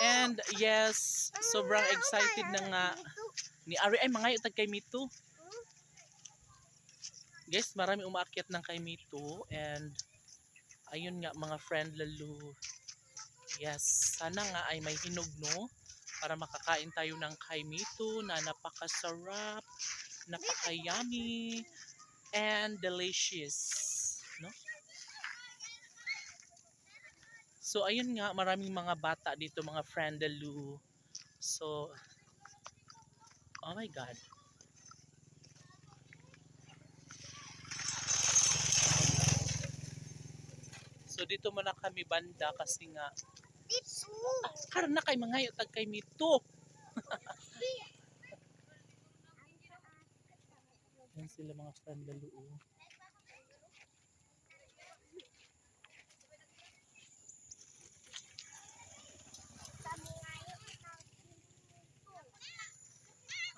And yes, sobrang excited na nga ni Ari ay mga itag kay Mito. Guys, marami umaakyat ng kay Mito and ayun nga mga friend lalo. Yes, sana nga ay may hinog no para makakain tayo ng kay Mito na napakasarap, napaka-yummy and delicious, no? So ayun nga, maraming mga bata dito, mga friend lalo. So oh my god. So dito muna kami banda kasi nga karon na kay mga tag kay Mito. Yan sila mga friend lalo.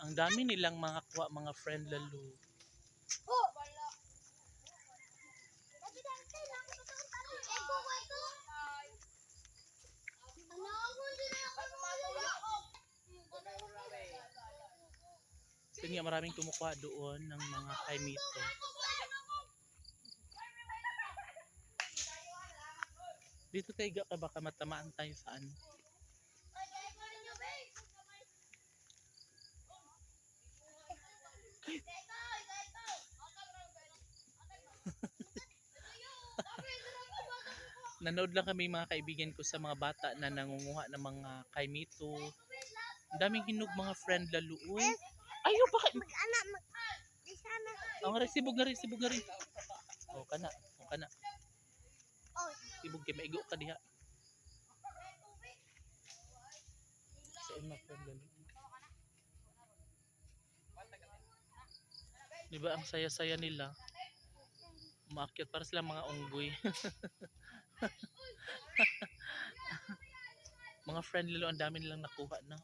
Ang dami nilang mga kuha, mga friend lalo. So nga maraming kumukuha doon ng mga kay Mito. Dito tayo ka baka matamaan tayo sa ano. Nanood lang kami mga kaibigan ko sa mga bata na nangunguha ng mga kay Mito. Ang daming hinog mga friend lalo. Ayo bakit? Ang resibog na rin, sibog na rin. Oh, kana. Oh, kana. Sibog kay maigo ka diha. Sa mga friend lalo. Diba ang saya-saya nila? Umakyat para sila mga unggoy. Mga friend lalo, ang dami nilang nakuha na.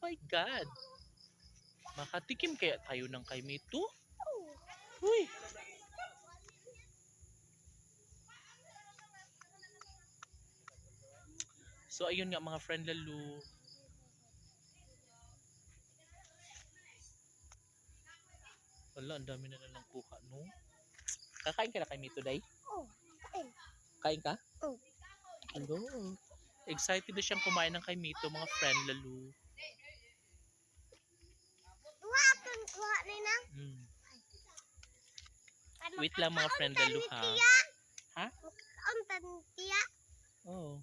Oh my god. Makatikim kaya tayo ng kay Mito? Uy. So ayun nga mga friend lalo. Wala, ang dami na lang kuha, no? Kakain ka na kay Mito, day? Oo. Kain ka? Oo. Hello. Excited na siyang kumain ng kay Mito, mga friend lalo. Kuha na na. Wait lang mga friend lalo ha. Ha? Ang tantiya. Oh.